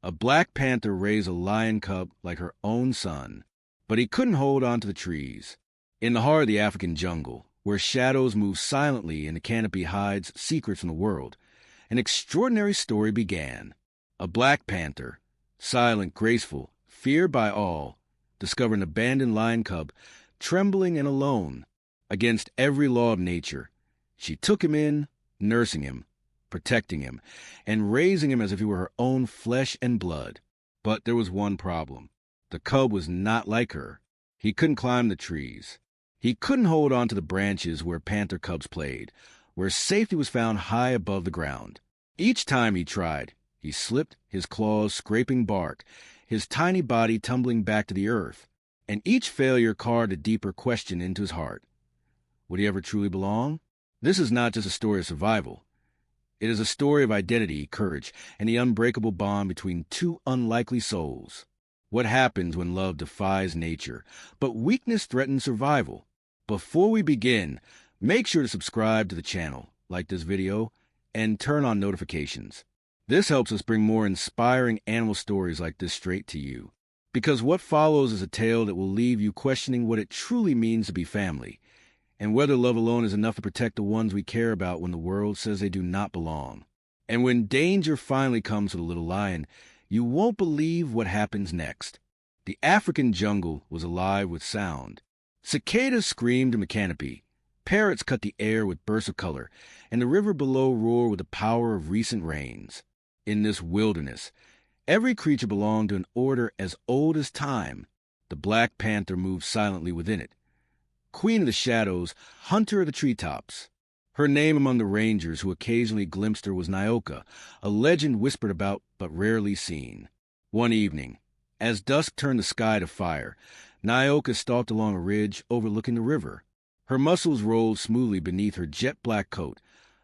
A black panther raised a lion cub like her own son, but he couldn't hold on to the trees. In the heart of the African jungle, where shadows move silently and the canopy hides secrets from the world, an extraordinary story began. A black panther, silent, graceful, feared by all, discovered an abandoned lion cub, trembling and alone, against every law of nature. She took him in, nursing him, protecting him, and raising him as if he were her own flesh and blood. But there was one problem. The cub was not like her. He couldn't climb the trees. He couldn't hold on to the branches where panther cubs played, where safety was found high above the ground. Each time he tried, he slipped, his claws scraping bark, his tiny body tumbling back to the earth, and each failure carved a deeper question into his heart. Would he ever truly belong? This is not just a story of survival. It is a story of identity, courage, and the unbreakable bond between two unlikely souls. What happens when love defies nature, but weakness threatens survival? Before we begin, make sure to subscribe to the channel, like this video, and turn on notifications. This helps us bring more inspiring animal stories like this straight to you. Because what follows is a tale that will leave you questioning what it truly means to be family, and whether love alone is enough to protect the ones we care about when the world says they do not belong. And when danger finally comes to the little lion, you won't believe what happens next. The African jungle was alive with sound. Cicadas screamed in the canopy. Parrots cut the air with bursts of color, and the river below roared with the power of recent rains. In this wilderness, every creature belonged to an order as old as time. The black panther moved silently within it. Queen of the shadows, hunter of the treetops. Her name among the rangers who occasionally glimpsed her was Nyoka, a legend whispered about but rarely seen. One evening, as dusk turned the sky to fire, Nyoka stalked along a ridge overlooking the river. Her muscles rolled smoothly beneath her jet-black coat,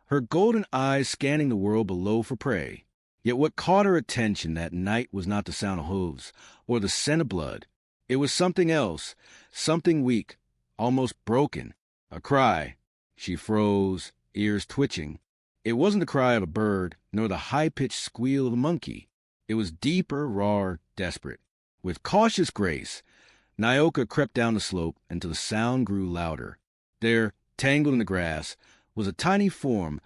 her golden eyes scanning the world below for prey. Yet what caught her attention that night was not the sound of hooves or the scent of blood. It was something else, something weak, almost broken. A cry. She froze, ears twitching. It wasn't the cry of a bird, nor the high-pitched squeal of a monkey. It was deeper, raw, desperate. With cautious grace, Nyoka crept down the slope until the sound grew louder. There, tangled in the grass, was a tiny form,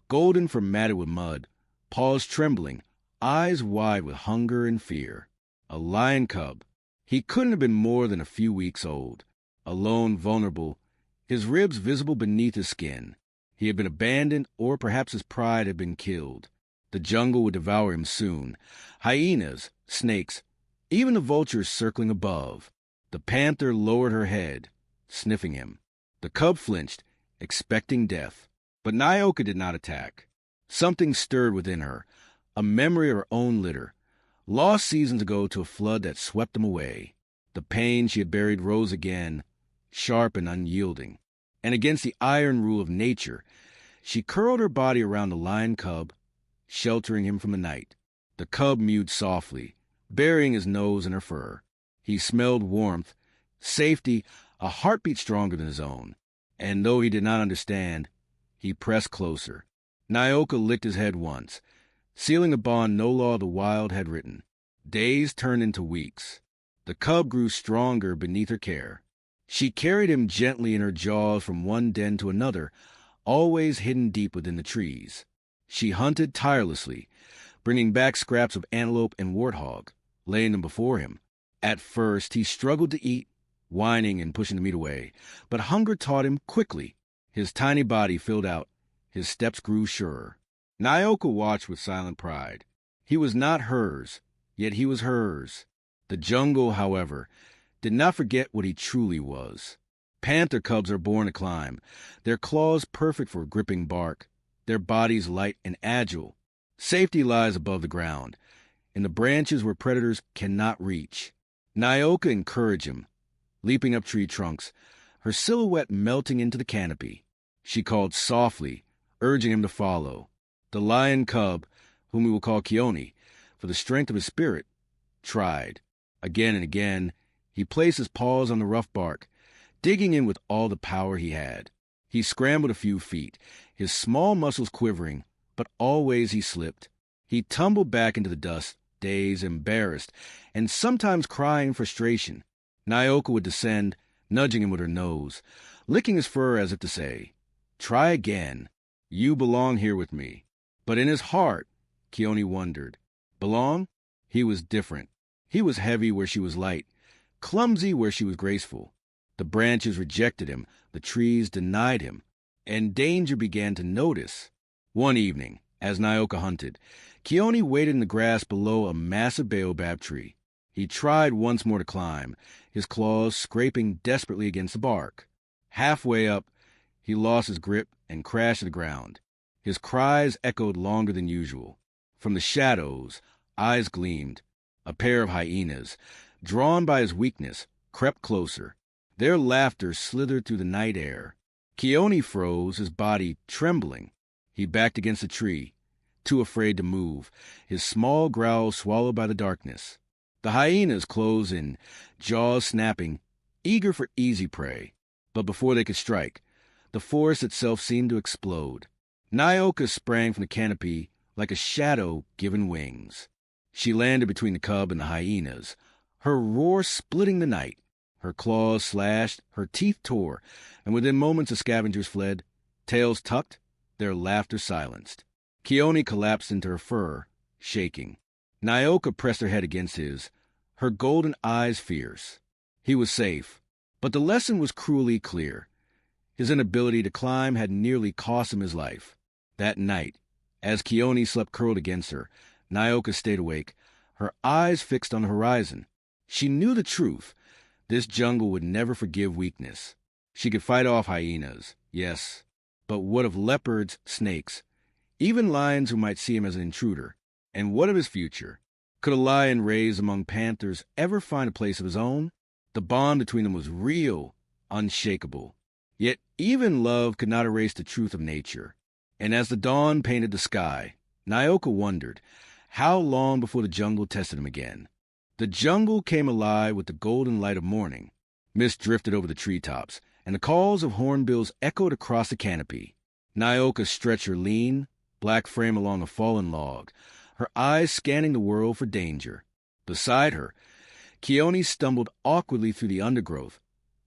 golden for matted with mud, paws trembling, eyes wide with hunger and fear. A lion cub. He couldn't have been more than a few weeks old. Alone, vulnerable, his ribs visible beneath his skin. He had been abandoned, or perhaps his pride had been killed. The jungle would devour him soon. Hyenas, snakes, even the vultures circling above. The panther lowered her head, sniffing him. The cub flinched, expecting death. But Nyoka did not attack. Something stirred within her, a memory of her own litter, lost seasons ago to a flood that swept them away. The pain she had buried rose again, sharp and unyielding. And against the iron rule of nature, she curled her body around the lion cub, sheltering him from the night. The cub mewed softly, burying his nose in her fur. He smelled warmth, safety, a heartbeat stronger than his own. And though he did not understand, he pressed closer. Nyoka licked his head once, sealing a bond no law of the wild had written. Days turned into weeks. The cub grew stronger beneath her care. She carried him gently in her jaws from one den to another, always hidden deep within the trees. She hunted tirelessly, bringing back scraps of antelope and warthog, laying them before him. At first, he struggled to eat, whining and pushing the meat away, but hunger taught him quickly. His tiny body filled out, his steps grew surer. Nyoka watched with silent pride. He was not hers, yet he was hers. The jungle, however, did not forget what he truly was. Panther cubs are born to climb, their claws perfect for gripping bark, their bodies light and agile. Safety lies above the ground, in the branches where predators cannot reach. Nyoka encouraged him, leaping up tree trunks, her silhouette melting into the canopy. She called softly, urging him to follow. The lion cub, whom we will call Keone, for the strength of his spirit, tried. Again and again, he placed his paws on the rough bark, digging in with all the power he had. He scrambled a few feet, his small muscles quivering, but always he slipped. He tumbled back into the dust, dazed, embarrassed, and sometimes crying in frustration. Nyoka would descend, nudging him with her nose, licking his fur as if to say, "Try again. You belong here with me." But in his heart, Keone wondered. Belong? He was different. He was heavy where she was light, clumsy where she was graceful. The branches rejected him, the trees denied him, and danger began to notice. One evening, as Nyoka hunted, Keone waited in the grass below a massive baobab tree. He tried once more to climb, his claws scraping desperately against the bark. Halfway up, he lost his grip and crashed to the ground. His cries echoed longer than usual. From the shadows, eyes gleamed. A pair of hyenas, drawn by his weakness, crept closer. Their laughter slithered through the night air. Keone froze, his body trembling. He backed against a tree, too afraid to move, his small growl swallowed by the darkness. The hyenas closed in, jaws snapping, eager for easy prey. But before they could strike, the forest itself seemed to explode. Nyoka sprang from the canopy like a shadow given wings. She landed between the cub and the hyenas, her roar splitting the night. Her claws slashed, her teeth tore, and within moments the scavengers fled, tails tucked, their laughter silenced. Keone collapsed into her fur, shaking. Nyoka pressed her head against his, her golden eyes fierce. He was safe, but the lesson was cruelly clear. His inability to climb had nearly cost him his life. That night, as Keone slept curled against her, Nyoka stayed awake, her eyes fixed on the horizon. She knew the truth. This jungle would never forgive weakness. She could fight off hyenas, yes, but what of leopards, snakes, even lions who might see him as an intruder? And what of his future? Could a lion raised among panthers ever find a place of his own? The bond between them was real, unshakable. Yet even love could not erase the truth of nature. And as the dawn painted the sky, Nyoka wondered, how long before the jungle tested him again? The jungle came alive with the golden light of morning. Mist drifted over the treetops, and the calls of hornbills echoed across the canopy. Nyoka stretched her lean, black frame along a fallen log, her eyes scanning the world for danger. Beside her, Keone stumbled awkwardly through the undergrowth,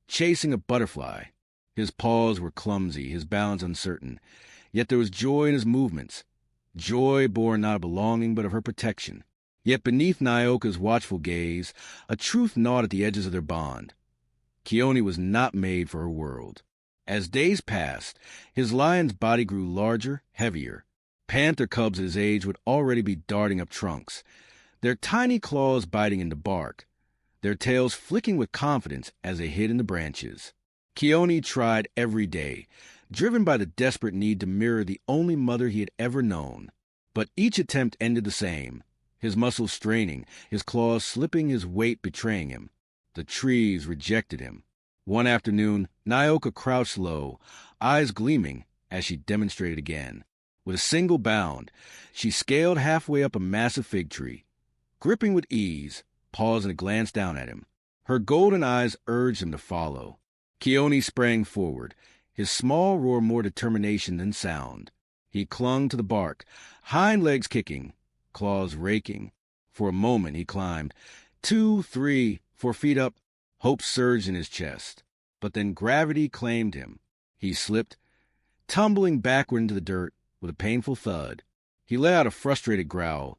chasing a butterfly. His paws were clumsy, his balance uncertain, yet there was joy in his movements, joy born not of belonging but of her protection. Yet beneath Nyoka's watchful gaze, a truth gnawed at the edges of their bond. Keone was not made for her world. As days passed, his lion's body grew larger, heavier. Panther cubs at his age would already be darting up trunks, their tiny claws biting into bark, their tails flicking with confidence as they hid in the branches. Keone tried every day, driven by the desperate need to mirror the only mother he had ever known. But each attempt ended the same. His muscles straining, his claws slipping, his weight betraying him. The trees rejected him. One afternoon, Nyoka crouched low, eyes gleaming, as she demonstrated again. With a single bound, she scaled halfway up a massive fig tree, gripping with ease, pausing to glance down at him. Her golden eyes urged him to follow. Keone sprang forward, his small roar more determination than sound. He clung to the bark, hind legs kicking, claws raking. For a moment he climbed, 2, 3, 4 feet up. Hope surged in his chest. But then gravity claimed him. He slipped, tumbling backward into the dirt with a painful thud. He let out a frustrated growl,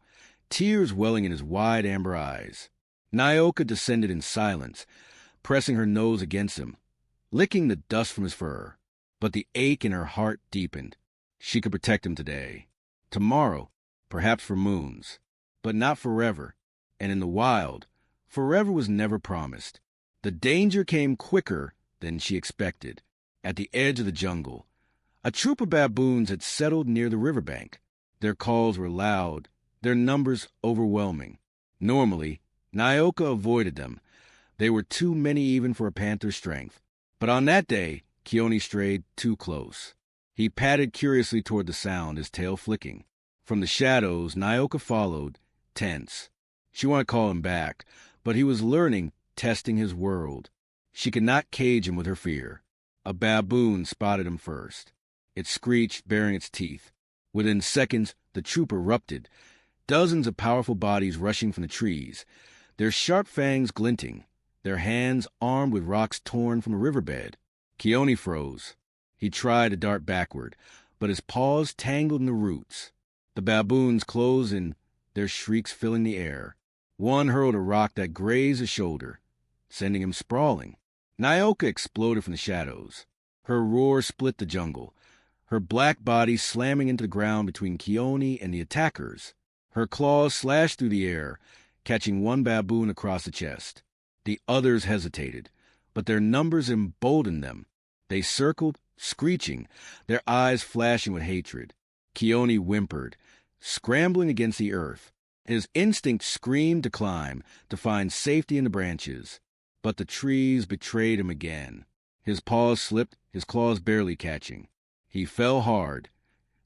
tears welling in his wide amber eyes. Nyoka descended in silence, pressing her nose against him, licking the dust from his fur. But the ache in her heart deepened. She could protect him today. Tomorrow, perhaps for moons, but not forever. And in the wild, forever was never promised. The danger came quicker than she expected. At the edge of the jungle, a troop of baboons had settled near the riverbank. Their calls were loud, their numbers overwhelming. Normally, Nyoka avoided them. They were too many even for a panther's strength. But on that day, Keone strayed too close. He padded curiously toward the sound, his tail flicking. From the shadows, Nyoka followed, tense. She wanted to call him back, but he was learning, testing his world. She could not cage him with her fear. A baboon spotted him first. It screeched, baring its teeth. Within seconds, the troop erupted, dozens of powerful bodies rushing from the trees, their sharp fangs glinting, their hands armed with rocks torn from the riverbed. Keone froze. He tried to dart backward, but his paws tangled in the roots. The baboons closed in, their shrieks filling the air. One hurled a rock that grazed his shoulder, sending him sprawling. Nyoka exploded from the shadows. Her roar split the jungle, her black body slamming into the ground between Keone and the attackers. Her claws slashed through the air, catching one baboon across the chest. The others hesitated, but their numbers emboldened them. They circled, screeching, their eyes flashing with hatred. Keone whimpered, scrambling against the earth. His instinct screamed to climb, to find safety in the branches. But the trees betrayed him again. His paws slipped, his claws barely catching. He fell hard,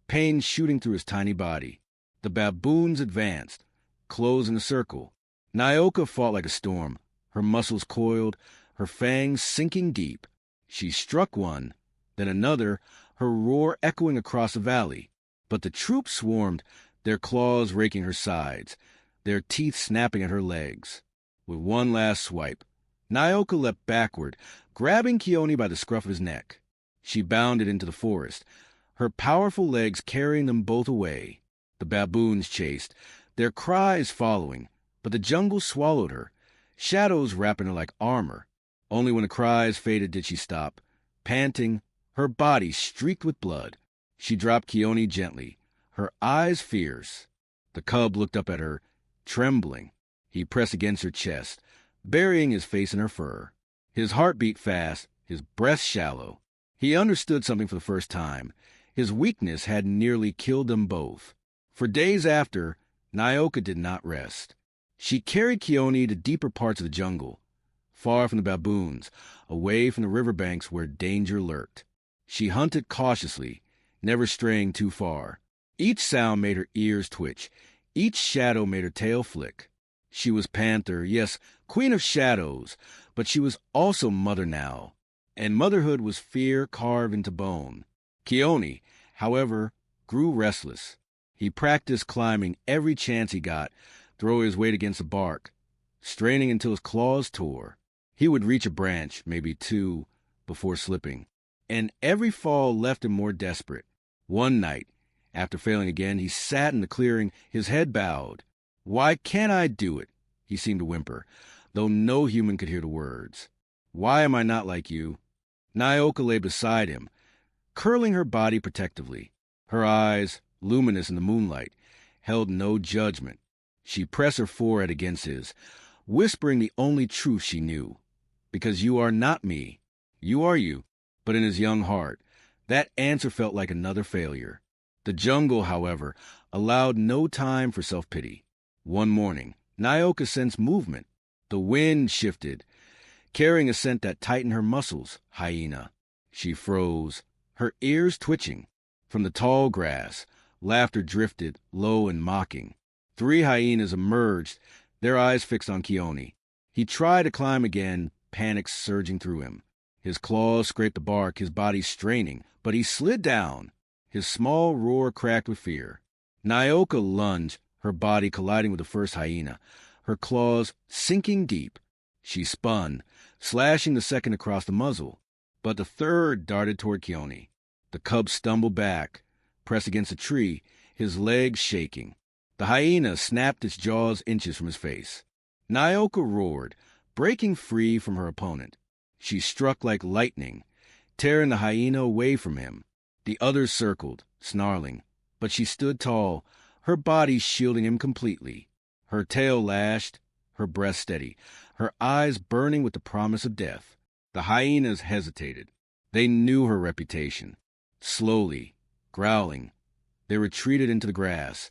pain shooting through his tiny body. The baboons advanced, closed in a circle. Nyoka fought like a storm, her muscles coiled, her fangs sinking deep. She struck one, then another, her roar echoing across the valley. But the troops swarmed, their claws raking her sides, their teeth snapping at her legs. With one last swipe, Nyoka leapt backward, grabbing Keone by the scruff of his neck. She bounded into the forest, her powerful legs carrying them both away. The baboons chased, their cries following, but the jungle swallowed her, shadows wrapping her like armor. Only when the cries faded did she stop, panting, her body streaked with blood. She dropped Keone gently, her eyes fierce. The cub looked up at her, trembling. He pressed against her chest, burying his face in her fur. His heart beat fast, his breath shallow. He understood something for the first time. His weakness had nearly killed them both. For days after, Nyoka did not rest. She carried Keone to deeper parts of the jungle, far from the baboons, away from the riverbanks where danger lurked. She hunted cautiously, never straying too far. Each sound made her ears twitch. Each shadow made her tail flick. She was Panther, yes, queen of shadows, but she was also mother now, and motherhood was fear carved into bone. Keone, however, grew restless. He practiced climbing every chance he got, throwing his weight against the bark, straining until his claws tore. He would reach a branch, maybe two, before slipping, and every fall left him more desperate. One night, after failing again, he sat in the clearing, his head bowed. "Why can't I do it?" he seemed to whimper, though no human could hear the words. "Why am I not like you?" Nyoka lay beside him, curling her body protectively. Her eyes, luminous in the moonlight, held no judgment. She pressed her forehead against his, whispering the only truth she knew. "Because you are not me. You are you." But in his young heart, that answer felt like another failure. The jungle, however, allowed no time for self-pity. One morning, Nyoka sensed movement. The wind shifted, carrying a scent that tightened her muscles. Hyena. She froze, her ears twitching. From the tall grass, laughter drifted, low and mocking. 3 hyenas emerged, their eyes fixed on Keone. He tried to climb again, panic surging through him. His claws scraped the bark, his body straining, but he slid down. His small roar cracked with fear. Nyoka lunged, her body colliding with the first hyena, her claws sinking deep. She spun, slashing the second across the muzzle, but the third darted toward Keone. The cub stumbled back, pressed against a tree, his legs shaking. The hyena snapped its jaws inches from his face. Nyoka roared, breaking free from her opponent. She struck like lightning, tearing the hyena away from him. The others circled, snarling, but she stood tall, her body shielding him completely. Her tail lashed, her breath steady, her eyes burning with the promise of death. The hyenas hesitated. They knew her reputation. Slowly, growling, they retreated into the grass,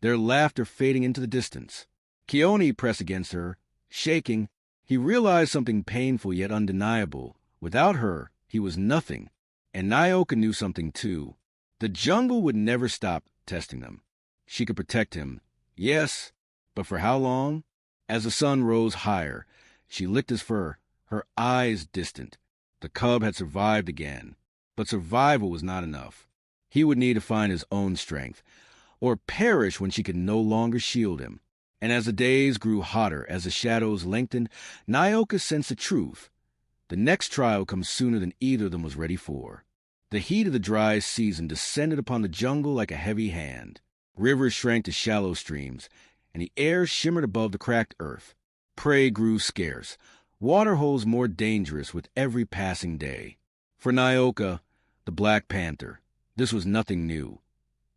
their laughter fading into the distance. Keone pressed against her, shaking. He realized something painful yet undeniable. Without her, he was nothing. And Nyoka knew something too. The jungle would never stop testing them. She could protect him, yes, but for how long? As the sun rose higher, she licked his fur, her eyes distant. The cub had survived again, but survival was not enough. He would need to find his own strength, or perish when she could no longer shield him. And as the days grew hotter, as the shadows lengthened, Nyoka sensed the truth. The next trial comes sooner than either of them was ready for. The heat of the dry season descended upon the jungle like a heavy hand. Rivers shrank to shallow streams, and the air shimmered above the cracked earth. Prey grew scarce, water holes more dangerous with every passing day. For Nyoka, the Black Panther, this was nothing new.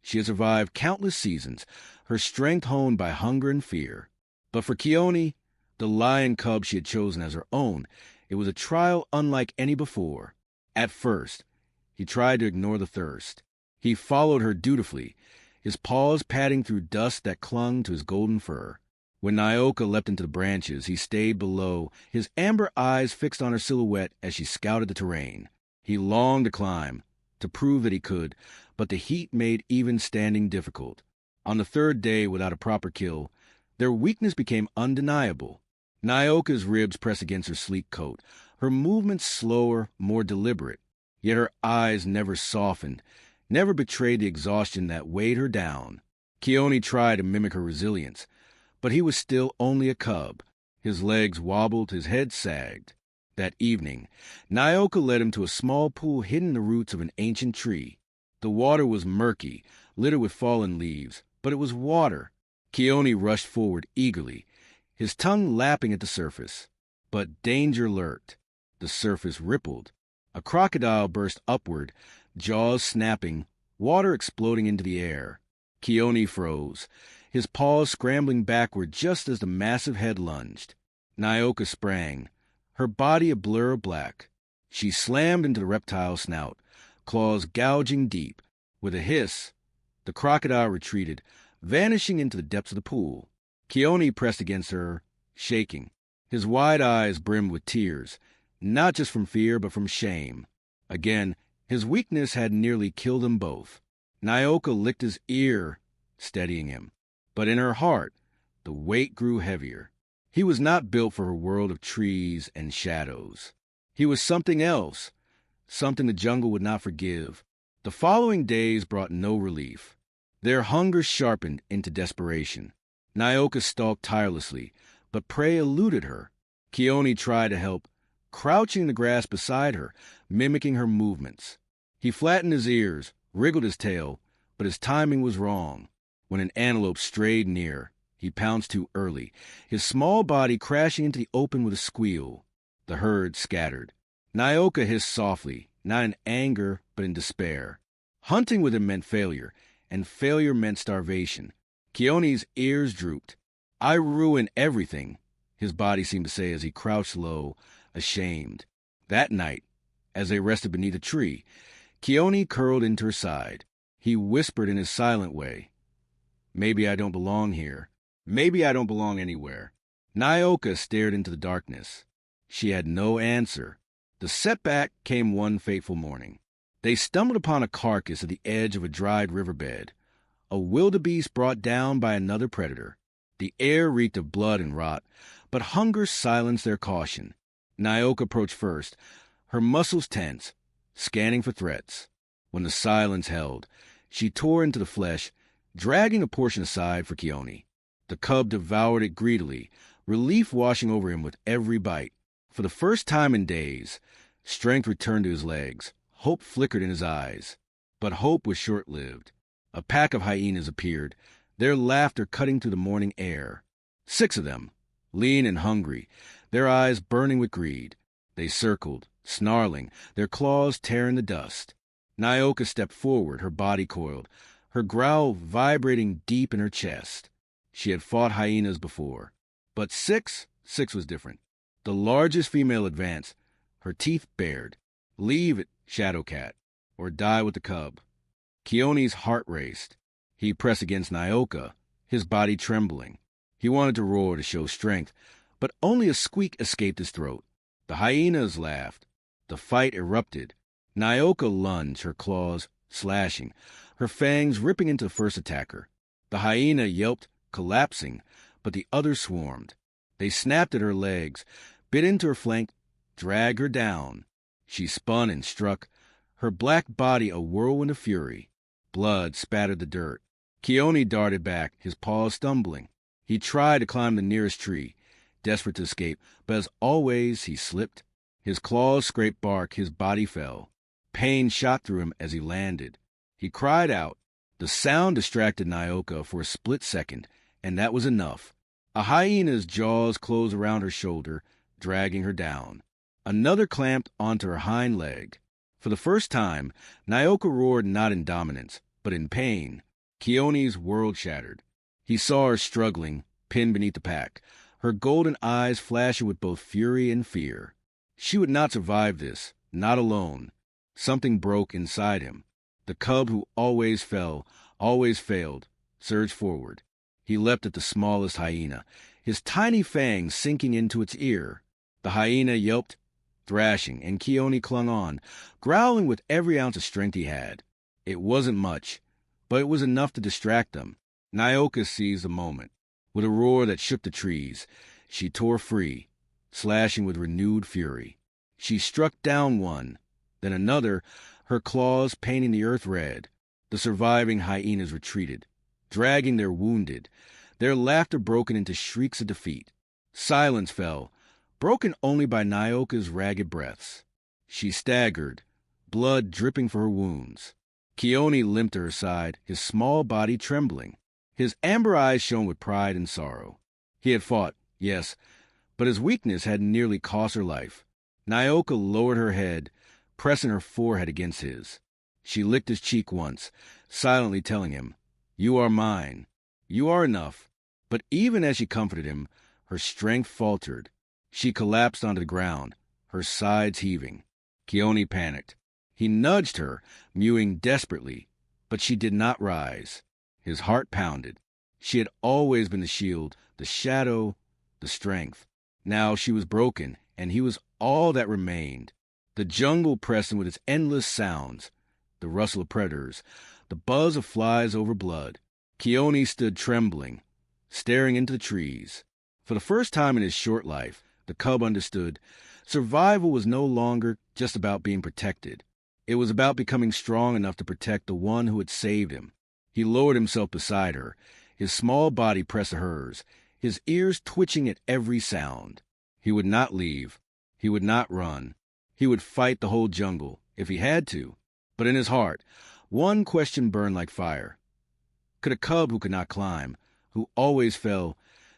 She had survived countless seasons, her strength honed by hunger and fear. But for Keone, the lion cub she had chosen as her own, it was a trial unlike any before. At first, he tried to ignore the thirst. He followed her dutifully, his paws padding through dust that clung to his golden fur. When Nyoka leapt into the branches, he stayed below, his amber eyes fixed on her silhouette as she scouted the terrain. He longed to climb, to prove that he could, but the heat made even standing difficult. On the third day, without a proper kill, their weakness became undeniable. Nyoka's ribs pressed against her sleek coat, her movements slower, more deliberate. Yet her eyes never softened, never betrayed the exhaustion that weighed her down. Keone tried to mimic her resilience, but he was still only a cub. His legs wobbled, his head sagged. That evening, Nyoka led him to a small pool hidden in the roots of an ancient tree. The water was murky, littered with fallen leaves, but it was water. Keone rushed forward eagerly, his tongue lapping at the surface. But danger lurked. The surface rippled. A crocodile burst upward, jaws snapping, water exploding into the air. Keone froze, his paws scrambling backward just as the massive head lunged. Nyoka sprang, her body a blur of black. She slammed into the reptile's snout, claws gouging deep. With a hiss, the crocodile retreated, vanishing into the depths of the pool. Keone pressed against her, shaking. His wide eyes brimmed with tears, not just from fear but from shame. Again, his weakness had nearly killed them both. Nyoka licked his ear, steadying him. But in her heart, the weight grew heavier. He was not built for her world of trees and shadows. He was something else, something the jungle would not forgive. The following days brought no relief. Their hunger sharpened into desperation. Nyoka stalked tirelessly, but prey eluded her. Keone tried to help, crouching in the grass beside her, mimicking her movements. He flattened his ears, wriggled his tail, but his timing was wrong. When an antelope strayed near, he pounced too early, his small body crashing into the open with a squeal. The herd scattered. Nyoka hissed softly, not in anger but in despair. Hunting with him meant failure, and failure meant starvation. Keone's ears drooped. "I ruin everything," his body seemed to say as he crouched low, ashamed. That night, as they rested beneath a tree, Keone curled into her side. He whispered in his silent way, "Maybe I don't belong here. Maybe I don't belong anywhere." Nyoka stared into the darkness. She had no answer. The setback came one fateful morning. They stumbled upon a carcass at the edge of a dried riverbed, a wildebeest brought down by another predator. The air reeked of blood and rot, but hunger silenced their caution. Nyoka approached first, her muscles tense, scanning for threats. When the silence held, she tore into the flesh, dragging a portion aside for Keone. The cub devoured it greedily, relief washing over him with every bite. For the first time in days, strength returned to his legs. Hope flickered in his eyes. But hope was short-lived. A pack of hyenas appeared, their laughter cutting through the morning air. 6 of them, lean and hungry, their eyes burning with greed. They circled, snarling, their claws tearing the dust. Nyoka stepped forward, her body coiled, her growl vibrating deep in her chest. She had fought hyenas before. But six was different. The largest female advanced, her teeth bared. "Leave it, Shadowcat, or die with the cub." Keone's heart raced. He pressed against Nyoka, his body trembling. He wanted to roar to show strength, but only a squeak escaped his throat. The hyenas laughed. The fight erupted. Nyoka lunged, her claws slashing, her fangs ripping into the first attacker. The hyena yelped, collapsing, but the others swarmed. They snapped at her legs, bit into her flank, dragged her down. She spun and struck, her black body a whirlwind of fury. Blood spattered the dirt. Keone darted back, his paws stumbling. He tried to climb the nearest tree, desperate to escape, but as always, he slipped. His claws scraped bark, his body fell. Pain shot through him as he landed. He cried out. The sound distracted Nyoka for a split second, and that was enough. A hyena's jaws closed around her shoulder, dragging her down. Another clamped onto her hind leg. For the first time, Nyoka roared not in dominance, but in pain. Keone's world shattered. He saw her struggling, pinned beneath the pack, her golden eyes flashing with both fury and fear. She would not survive this, not alone. Something broke inside him. The cub who always fell, always failed, surged forward. He leapt at the smallest hyena, his tiny fangs sinking into its ear. The hyena yelped, thrashing, and Keone clung on, growling with every ounce of strength he had. It wasn't much, but it was enough to distract them. Nyoka seized the moment. With a roar that shook the trees, she tore free, slashing with renewed fury. She struck down one, then another, her claws painting the earth red. The surviving hyenas retreated, dragging their wounded, their laughter broken into shrieks of defeat. Silence fell, broken only by Nyoka's ragged breaths. She staggered, blood dripping from her wounds. Keone limped to her side, his small body trembling. His amber eyes shone with pride and sorrow. He had fought, yes, but his weakness had nearly cost her life. Nyoka lowered her head, pressing her forehead against his. She licked his cheek once, silently telling him, "You are mine. You are enough." But even as she comforted him, her strength faltered. She collapsed onto the ground, her sides heaving. Keone panicked. He nudged her, mewing desperately, but she did not rise. His heart pounded. She had always been the shield, the shadow, the strength. Now she was broken, and he was all that remained. The jungle pressed him with its endless sounds, the rustle of predators, the buzz of flies over blood. Keone stood trembling, staring into the trees. For the first time in his short life, the cub understood survival was no longer just about being protected. It was about becoming strong enough to protect the one who had saved him. He lowered himself beside her, his small body pressed to hers, his ears twitching at every sound. He would not leave. He would not run. He would fight the whole jungle, if he had to. But in his heart, one question burned like fire. Could a cub who could not climb, who always fell,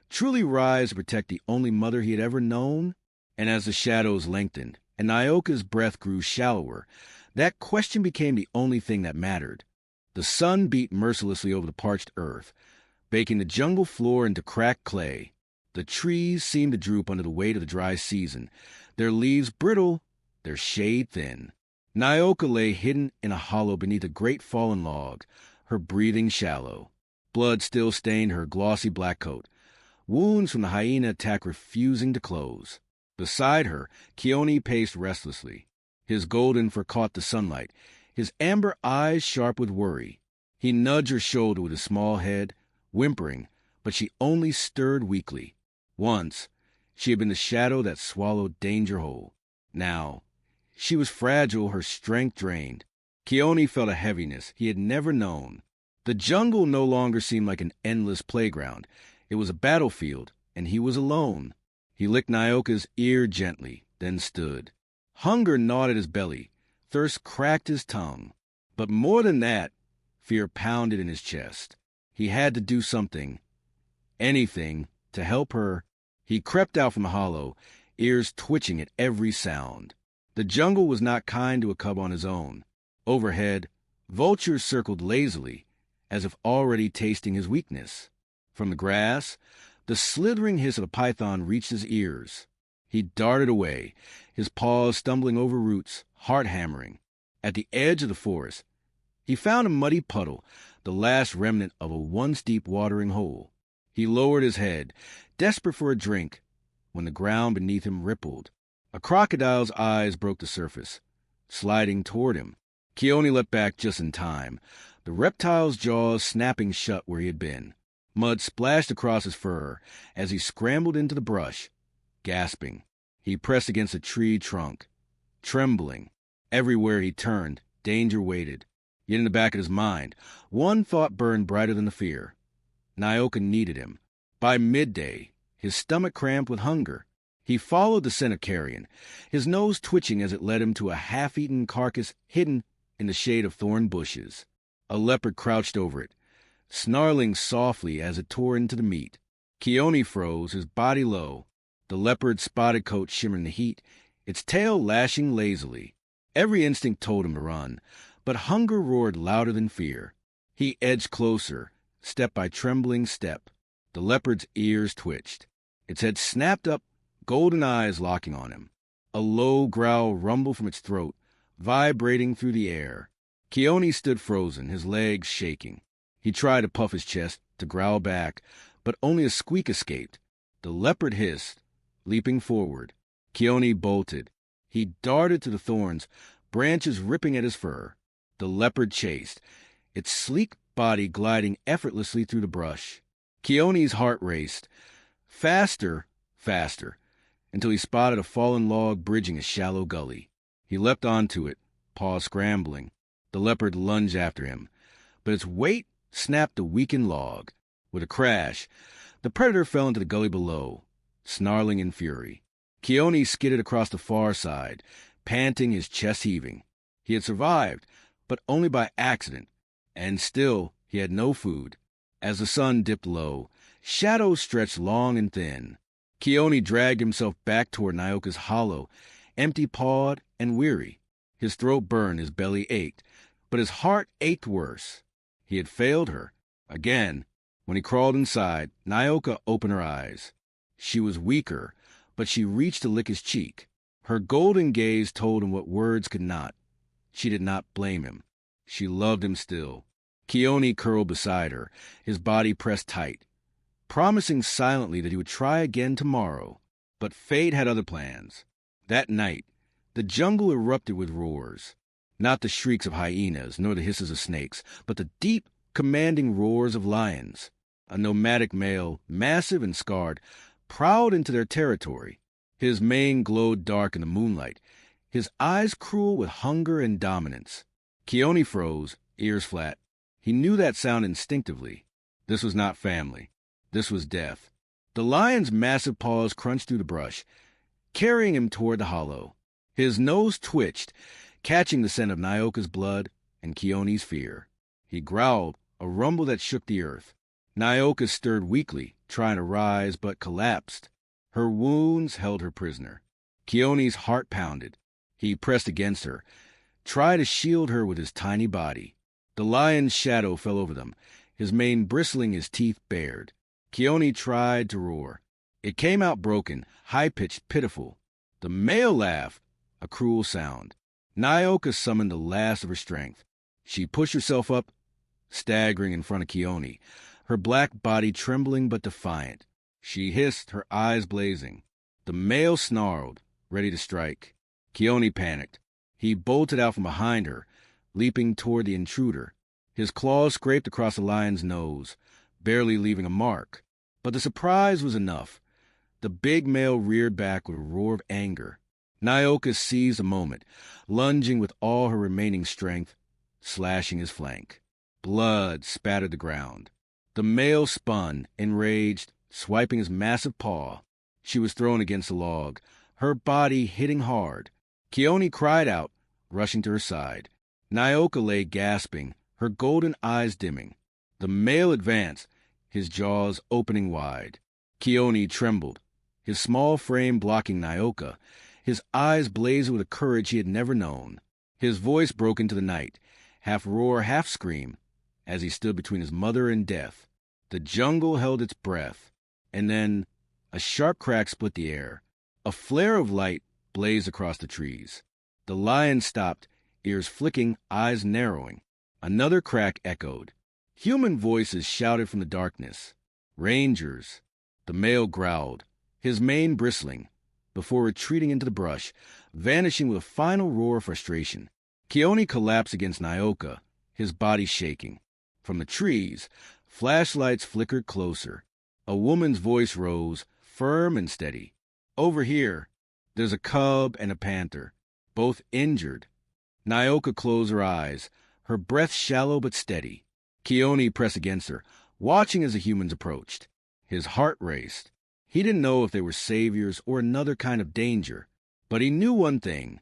truly rise to protect the only mother he had ever known? And as the shadows lengthened, and Nyoka's breath grew shallower, that question became the only thing that mattered. The sun beat mercilessly over the parched earth, baking the jungle floor into cracked clay. The trees seemed to droop under the weight of the dry season, their leaves brittle, their shade thin. Nyoka lay hidden in a hollow beneath a great fallen log, her breathing shallow. Blood still stained her glossy black coat, wounds from the hyena attack refusing to close. Beside her, Keone paced restlessly. His golden fur caught the sunlight, his amber eyes sharp with worry. He nudged her shoulder with his small head, whimpering, but she only stirred weakly. Once, she had been the shadow that swallowed danger whole. Now, she was fragile, her strength drained. Keone felt a heaviness he had never known. The jungle no longer seemed like an endless playground. It was a battlefield, and he was alone. He licked Nyoka's ear gently, then stood. Hunger gnawed at his belly. Thirst cracked his tongue. But more than that, fear pounded in his chest. He had to do something, anything, to help her. He crept out from the hollow, ears twitching at every sound. The jungle was not kind to a cub on his own. Overhead, vultures circled lazily, as if already tasting his weakness. From the grass, the slithering hiss of a python reached his ears. He darted away, his paws stumbling over roots, heart hammering. At the edge of the forest, he found a muddy puddle, the last remnant of a once-deep watering hole. He lowered his head, desperate for a drink, when the ground beneath him rippled. A crocodile's eyes broke the surface, sliding toward him. Keone leapt back just in time, the reptile's jaws snapping shut where he had been. Mud splashed across his fur as he scrambled into the brush. Gasping, he pressed against a tree trunk. Trembling, everywhere he turned, danger waited. Yet in the back of his mind, one thought burned brighter than the fear. Nyoka needed him. By midday, his stomach cramped with hunger. He followed the scent of carrion, his nose twitching as it led him to a half-eaten carcass hidden in the shade of thorn bushes. A leopard crouched over it, snarling softly as it tore into the meat. Keone froze, his body low, the leopard's spotted coat shimmering in the heat, its tail lashing lazily. Every instinct told him to run, but hunger roared louder than fear. He edged closer, step by trembling step. The leopard's ears twitched. Its head snapped up, golden eyes locking on him. A low growl rumbled from its throat, vibrating through the air. Keone stood frozen, his legs shaking. He tried to puff his chest, to growl back, but only a squeak escaped. The leopard hissed, leaping forward. Keone bolted. He darted to the thorns, branches ripping at his fur. The leopard chased, its sleek body gliding effortlessly through the brush. Keone's heart raced. Faster, faster, until he spotted a fallen log bridging a shallow gully. He leapt onto it, paws scrambling. The leopard lunged after him, but its weight snapped the weakened log. With a crash, the predator fell into the gully below, snarling in fury. Keone skidded across the far side, panting, his chest heaving. He had survived, but only by accident, and still he had no food. As the sun dipped low, shadows stretched long and thin. Keone dragged himself back toward Nyoka's hollow, empty-pawed and weary. His throat burned, his belly ached, but his heart ached worse. He had failed her. Again, when he crawled inside, Nyoka opened her eyes. She was weaker, but she reached to lick his cheek. Her golden gaze told him what words could not. She did not blame him. She loved him still. Keone curled beside her, his body pressed tight, promising silently that he would try again tomorrow. But fate had other plans. That night, the jungle erupted with roars. Not the shrieks of hyenas, nor the hisses of snakes, but the deep, commanding roars of lions. A nomadic male, massive and scarred, prowled into their territory. His mane glowed dark in the moonlight, his eyes cruel with hunger and dominance. Keone froze, ears flat. He knew that sound instinctively. This was not family. This was death. The lion's massive paws crunched through the brush, carrying him toward the hollow. His nose twitched, catching the scent of Nyoka's blood and Keone's fear. He growled, a rumble that shook the earth. Nyoka stirred weakly, trying to rise, but collapsed. Her wounds held her prisoner. Keone's heart pounded. He pressed against her, tried to shield her with his tiny body. The lion's shadow fell over them, his mane bristling, his teeth bared. Keone tried to roar. It came out broken, high-pitched, pitiful. The male laughed, a cruel sound. Nyoka summoned the last of her strength. She pushed herself up, staggering in front of Keone, her black body trembling but defiant. She hissed, her eyes blazing. The male snarled, ready to strike. Keone panicked. He bolted out from behind her, leaping toward the intruder. His claws scraped across the lion's nose, barely leaving a mark. But the surprise was enough. The big male reared back with a roar of anger. Nyoka seized a moment, lunging with all her remaining strength, slashing his flank. Blood spattered the ground. The male spun, enraged, swiping his massive paw. She was thrown against a log, her body hitting hard. Keone cried out, rushing to her side. Nyoka lay gasping, her golden eyes dimming. The male advanced, his jaws opening wide. Keone trembled, his small frame blocking Nyoka, his eyes blazing with a courage he had never known. His voice broke into the night, half roar, half scream, as he stood between his mother and death. The jungle held its breath, and then a sharp crack split the air. A flare of light blazed across the trees. The lion stopped, ears flicking, eyes narrowing. Another crack echoed. Human voices shouted from the darkness. Rangers. The male growled, his mane bristling, before retreating into the brush, vanishing with a final roar of frustration. Keone collapsed against Nyoka, his body shaking. From the trees, flashlights flickered closer. A woman's voice rose, firm and steady. Over here, there's a cub and a panther, both injured. Nyoka closed her eyes, her breath shallow but steady. Keone pressed against her, watching as the humans approached. His heart raced. He didn't know if they were saviors or another kind of danger, but he knew one thing.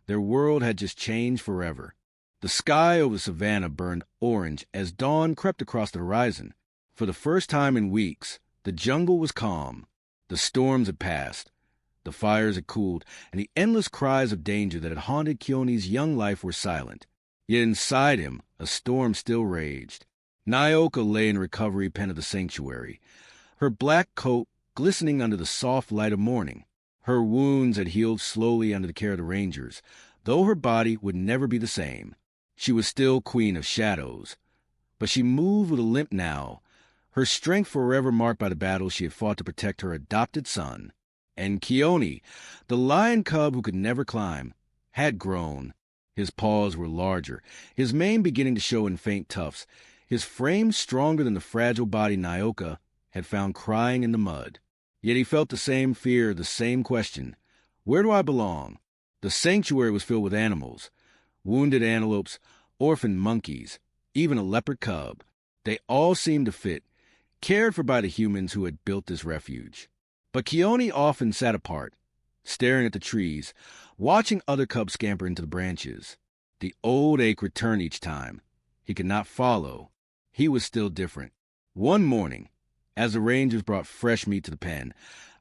Their world had just changed forever. The sky over the savannah burned orange as dawn crept across the horizon. For the first time in weeks, the jungle was calm. The storms had passed. The fires had cooled, and the endless cries of danger that had haunted Keone's young life were silent. Yet inside him, a storm still raged. Nyoka lay in the recovery pen of the sanctuary, her black coat glistening under the soft light of morning. Her wounds had healed slowly under the care of the rangers, though her body would never be the same. She was still queen of shadows, but she moved with a limp now, her strength forever marked by the battles she had fought to protect her adopted son. And Keone, the lion cub who could never climb, had grown. His paws were larger, his mane beginning to show in faint tufts, his frame stronger than the fragile body Nyoka had found crying in the mud. Yet he felt the same fear, the same question. Where do I belong? The sanctuary was filled with animals, wounded antelopes, orphaned monkeys, even a leopard cub. They all seemed to fit, cared for by the humans who had built this refuge. But Keone often sat apart, staring at the trees, watching other cubs scamper into the branches. The old ache returned each time. He could not follow. He was still different. One morning, as the rangers brought fresh meat to the pen,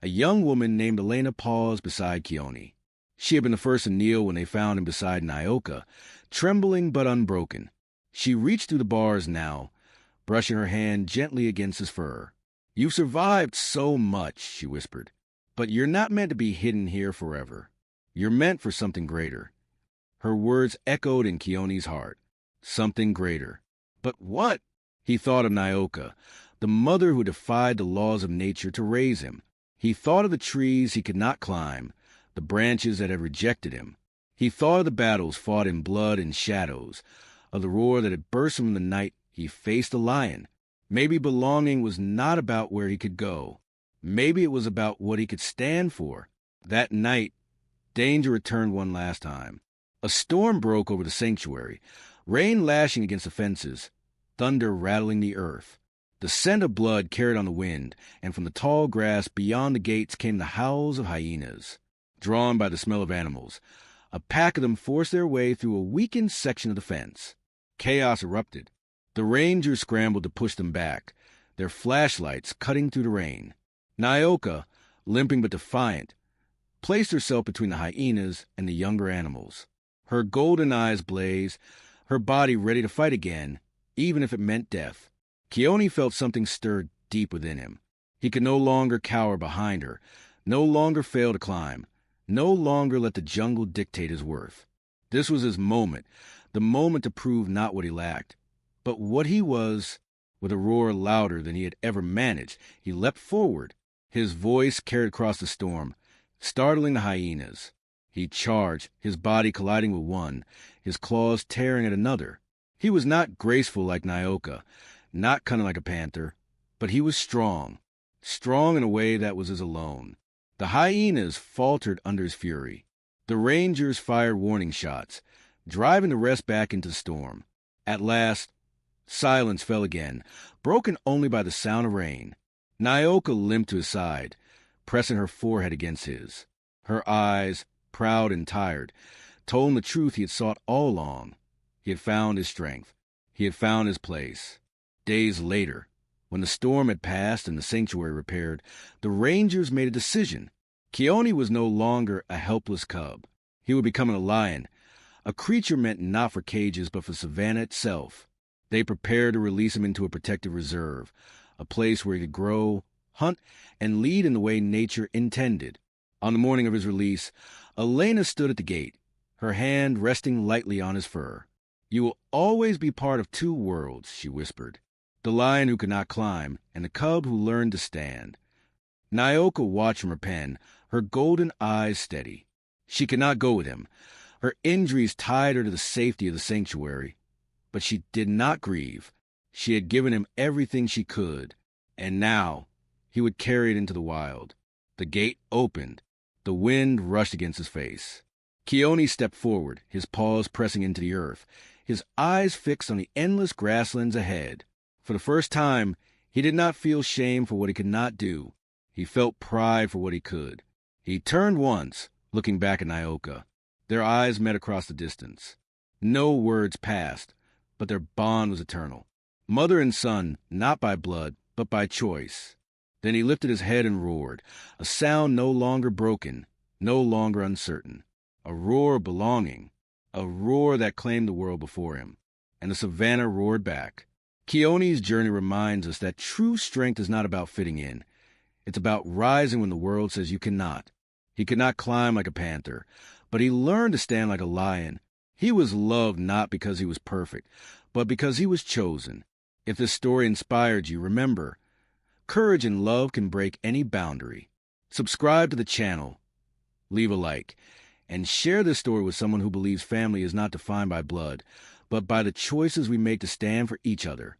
a young woman named Elena paused beside Keone. She had been the first to kneel when they found him beside Nyoka, trembling but unbroken. She reached through the bars now, brushing her hand gently against his fur. "You've survived so much," she whispered, "but you're not meant to be hidden here forever. You're meant for something greater." Her words echoed in Keone's heart. Something greater. But what? He thought of Nyoka, the mother who defied the laws of nature to raise him. He thought of the trees he could not climb, the branches that had rejected him. He thought of the battles fought in blood and shadows, of the roar that had burst from the night he faced a lion. Maybe belonging was not about where he could go. Maybe it was about what he could stand for. That night, danger returned one last time. A storm broke over the sanctuary, rain lashing against the fences, thunder rattling the earth. The scent of blood carried on the wind, and from the tall grass beyond the gates came the howls of hyenas. Drawn by the smell of animals, a pack of them forced their way through a weakened section of the fence. Chaos erupted. The rangers scrambled to push them back, their flashlights cutting through the rain. Nyoka, limping but defiant, placed herself between the hyenas and the younger animals. Her golden eyes blazed, her body ready to fight again, even if it meant death. Keone felt something stir deep within him. He could no longer cower behind her, no longer fail to climb, no longer let the jungle dictate his worth. This was his moment, the moment to prove not what he lacked, but what he was. With a roar louder than he had ever managed, he leapt forward. His voice carried across the storm, startling the hyenas. He charged, his body colliding with one, his claws tearing at another. He was not graceful like Nyoka, not cunning like a panther, but he was strong in a way that was his alone. The hyenas faltered under his fury. The rangers fired warning shots, driving the rest back into the storm. At last, silence fell again, broken only by the sound of rain. Nyoka limped to his side, pressing her forehead against his. Her eyes, proud and tired, told him the truth he had sought all along. He had found his strength. He had found his place. Days later, when the storm had passed and the sanctuary repaired, the rangers made a decision. Keone was no longer a helpless cub. He would become a lion, a creature meant not for cages but for savannah itself. They prepared to release him into a protective reserve, a place where he could grow, hunt, and lead in the way nature intended. On the morning of his release, Elena stood at the gate, her hand resting lightly on his fur. "You will always be part of two worlds," she whispered. The lion who could not climb, and the cub who learned to stand. Nyoka watched from her pen, her golden eyes steady. She could not go with him. Her injuries tied her to the safety of the sanctuary. But she did not grieve. She had given him everything she could, and now he would carry it into the wild. The gate opened. The wind rushed against his face. Keone stepped forward, his paws pressing into the earth, his eyes fixed on the endless grasslands ahead. For the first time, he did not feel shame for what he could not do. He felt pride for what he could. He turned once, looking back at Nyoka. Their eyes met across the distance. No words passed, but their bond was eternal. Mother and son, not by blood, but by choice. Then he lifted his head and roared, a sound no longer broken, no longer uncertain. A roar of belonging, a roar that claimed the world before him. And the savannah roared back. Keone's journey reminds us that true strength is not about fitting in. It's about rising when the world says you cannot. He could not climb like a panther, but he learned to stand like a lion. He was loved not because he was perfect, but because he was chosen. If this story inspired you, remember, courage and love can break any boundary. Subscribe to the channel, leave a like, and share this story with someone who believes family is not defined by blood, but by the choices we make to stand for each other.